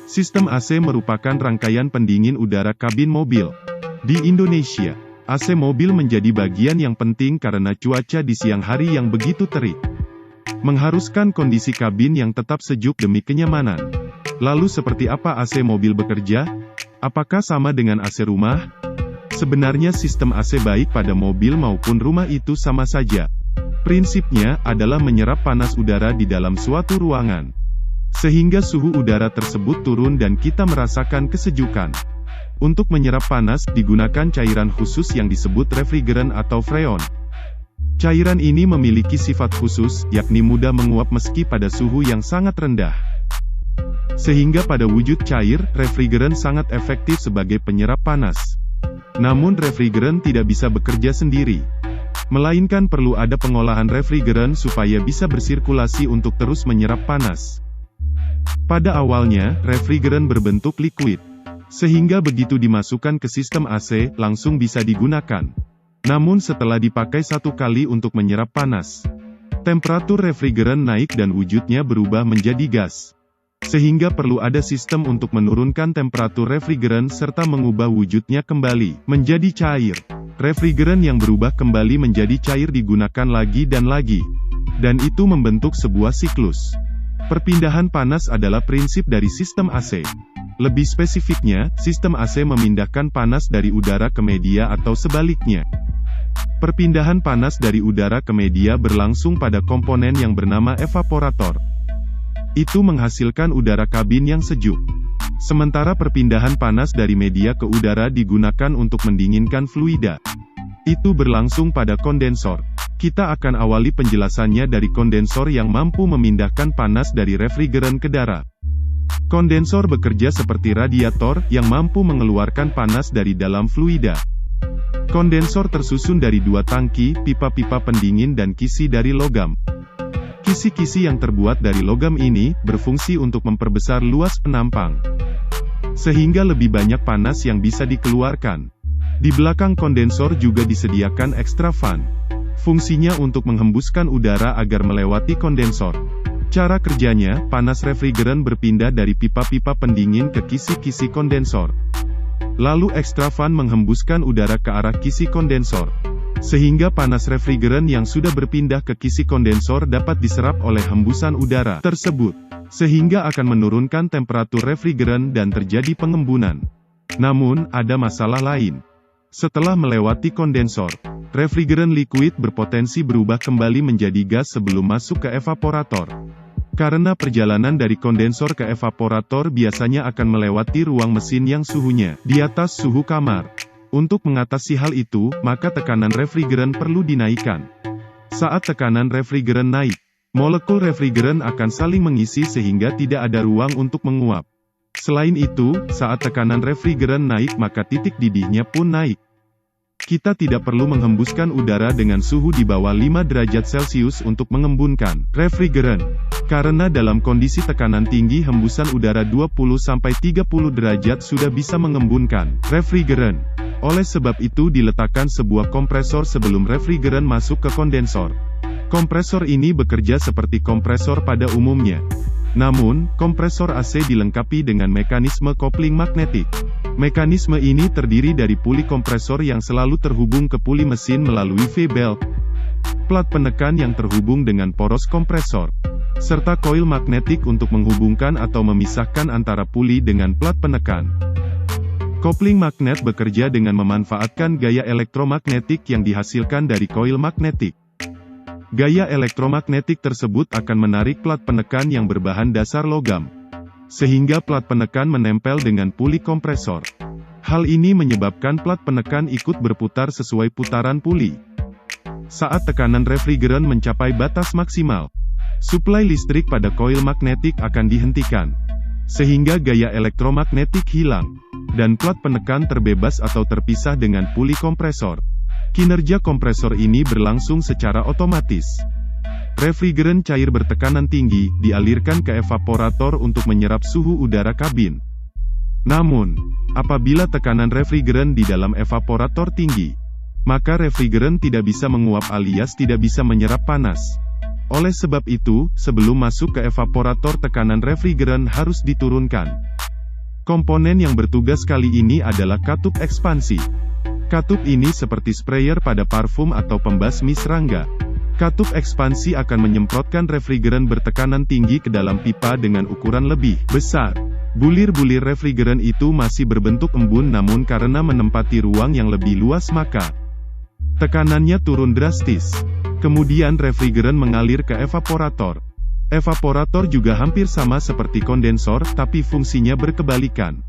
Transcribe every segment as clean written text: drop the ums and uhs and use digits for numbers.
Sistem AC merupakan rangkaian pendingin udara kabin mobil. Di Indonesia, AC mobil menjadi bagian yang penting karena cuaca di siang hari yang begitu terik, mengharuskan kondisi kabin yang tetap sejuk demi kenyamanan. Lalu seperti apa AC mobil bekerja? Apakah sama dengan AC rumah? Sebenarnya sistem AC baik pada mobil maupun rumah itu sama saja. Prinsipnya adalah menyerap panas udara di dalam suatu ruangan, sehingga suhu udara tersebut turun dan kita merasakan kesejukan. Untuk menyerap panas, digunakan cairan khusus yang disebut refrigeran atau freon. Cairan ini memiliki sifat khusus, yakni mudah menguap meski pada suhu yang sangat rendah. Sehingga pada wujud cair, refrigeran sangat efektif sebagai penyerap panas. Namun refrigeran tidak bisa bekerja sendiri, melainkan perlu ada pengolahan refrigeran supaya bisa bersirkulasi untuk terus menyerap panas. Pada awalnya, refrigeran berbentuk liquid, sehingga begitu dimasukkan ke sistem AC, langsung bisa digunakan. Namun setelah dipakai satu kali untuk menyerap panas, temperatur refrigeran naik dan wujudnya berubah menjadi gas. Sehingga perlu ada sistem untuk menurunkan temperatur refrigeran serta mengubah wujudnya kembali menjadi cair. Refrigeran yang berubah kembali menjadi cair digunakan lagi, dan itu membentuk sebuah siklus. Perpindahan panas adalah prinsip dari sistem AC. Lebih spesifiknya, sistem AC memindahkan panas dari udara ke media atau sebaliknya. Perpindahan panas dari udara ke media berlangsung pada komponen yang bernama evaporator. Itu menghasilkan udara kabin yang sejuk. Sementara perpindahan panas dari media ke udara digunakan untuk mendinginkan fluida. Itu berlangsung pada kondensor. Kita akan awali penjelasannya dari kondensor yang mampu memindahkan panas dari refrigeran ke darat. Kondensor bekerja seperti radiator, yang mampu mengeluarkan panas dari dalam fluida. Kondensor tersusun dari dua tangki, pipa-pipa pendingin dan kisi dari logam. Kisi-kisi yang terbuat dari logam ini, berfungsi untuk memperbesar luas penampang, sehingga lebih banyak panas yang bisa dikeluarkan. Di belakang kondensor juga disediakan extra fan. Fungsinya untuk menghembuskan udara agar melewati kondensor. Cara kerjanya, panas refrigeran berpindah dari pipa-pipa pendingin ke kisi-kisi kondensor. Lalu extra fan menghembuskan udara ke arah kisi kondensor, sehingga panas refrigeran yang sudah berpindah ke kisi kondensor dapat diserap oleh hembusan udara tersebut, sehingga akan menurunkan temperatur refrigeran dan terjadi pengembunan. Namun, ada masalah lain. Setelah melewati kondensor, refrigeran liquid berpotensi berubah kembali menjadi gas sebelum masuk ke evaporator. Karena perjalanan dari kondensor ke evaporator biasanya akan melewati ruang mesin yang suhunya di atas suhu kamar. Untuk mengatasi hal itu, maka tekanan refrigeran perlu dinaikkan. Saat tekanan refrigeran naik, molekul refrigeran akan saling mengisi sehingga tidak ada ruang untuk menguap. Selain itu, saat tekanan refrigeran naik maka titik didihnya pun naik. Kita tidak perlu menghembuskan udara dengan suhu di bawah 5 derajat Celcius untuk mengembunkan refrigeran. Karena dalam kondisi tekanan tinggi hembusan udara 20-30 derajat sudah bisa mengembunkan refrigeran. Oleh sebab itu diletakkan sebuah kompresor sebelum refrigeran masuk ke kondensor. Kompresor ini bekerja seperti kompresor pada umumnya. Namun, kompresor AC dilengkapi dengan mekanisme kopling magnetik. Mekanisme ini terdiri dari puli kompresor yang selalu terhubung ke puli mesin melalui V-belt, plat penekan yang terhubung dengan poros kompresor, serta koil magnetik untuk menghubungkan atau memisahkan antara puli dengan plat penekan. Kopling magnet bekerja dengan memanfaatkan gaya elektromagnetik yang dihasilkan dari koil magnetik. Gaya elektromagnetik tersebut akan menarik plat penekan yang berbahan dasar logam, sehingga plat penekan menempel dengan puli kompresor. Hal ini menyebabkan plat penekan ikut berputar sesuai putaran puli. Saat tekanan refrigeran mencapai batas maksimal, suplai listrik pada koil magnetik akan dihentikan, sehingga gaya elektromagnetik hilang, dan plat penekan terbebas atau terpisah dengan puli kompresor. Kinerja kompresor ini berlangsung secara otomatis. Refrigeran cair bertekanan tinggi dialirkan ke evaporator untuk menyerap suhu udara kabin. Namun, apabila tekanan refrigeran di dalam evaporator tinggi, maka refrigeran tidak bisa menguap alias tidak bisa menyerap panas. Oleh sebab itu, sebelum masuk ke evaporator tekanan refrigeran harus diturunkan. Komponen yang bertugas kali ini adalah katup ekspansi. Katup ini seperti sprayer pada parfum atau pembasmi serangga. Katup ekspansi akan menyemprotkan refrigeran bertekanan tinggi ke dalam pipa dengan ukuran lebih besar. Bulir-bulir refrigeran itu masih berbentuk embun, namun karena menempati ruang yang lebih luas maka tekanannya turun drastis. Kemudian refrigeran mengalir ke evaporator. Evaporator juga hampir sama seperti kondensor, tapi fungsinya berkebalikan.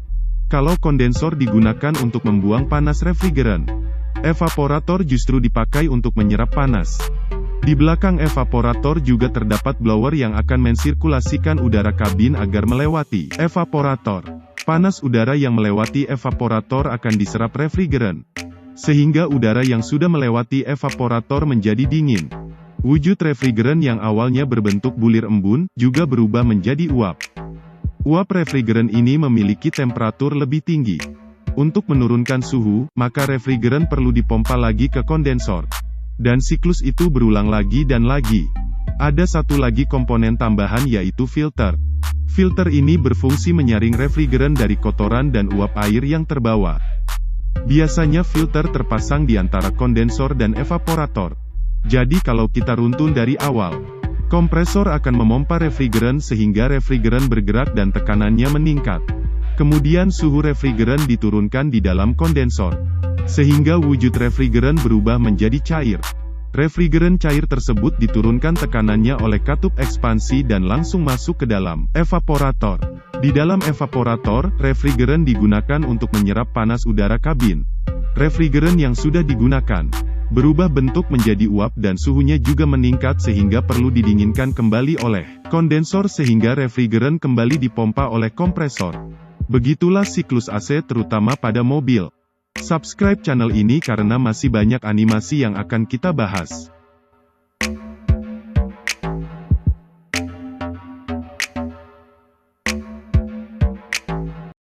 Kalau kondensor digunakan untuk membuang panas refrigeran, evaporator justru dipakai untuk menyerap panas. Di belakang evaporator juga terdapat blower yang akan mensirkulasikan udara kabin agar melewati evaporator. Panas udara yang melewati evaporator akan diserap refrigeran, sehingga udara yang sudah melewati evaporator menjadi dingin. Wujud refrigeran yang awalnya berbentuk bulir embun, juga berubah menjadi uap. Uap refrigeran ini memiliki temperatur lebih tinggi. Untuk menurunkan suhu, maka refrigeran perlu dipompa lagi ke kondensor. Dan siklus itu berulang lagi dan lagi. Ada satu lagi komponen tambahan, yaitu filter. Filter ini berfungsi menyaring refrigeran dari kotoran dan uap air yang terbawa. Biasanya filter terpasang di antara kondensor dan evaporator. Jadi kalau kita runtun dari awal, kompresor akan memompa refrigeran sehingga refrigeran bergerak dan tekanannya meningkat. Kemudian suhu refrigeran diturunkan di dalam kondensor, sehingga wujud refrigeran berubah menjadi cair. Refrigeran cair tersebut diturunkan tekanannya oleh katup ekspansi dan langsung masuk ke dalam evaporator. Di dalam evaporator, refrigeran digunakan untuk menyerap panas udara kabin. Refrigeran yang sudah digunakan berubah bentuk menjadi uap dan suhunya juga meningkat sehingga perlu didinginkan kembali oleh kondensor sehingga refrigeran kembali dipompa oleh kompresor. Begitulah siklus AC terutama pada mobil. Subscribe channel ini karena masih banyak animasi yang akan kita bahas.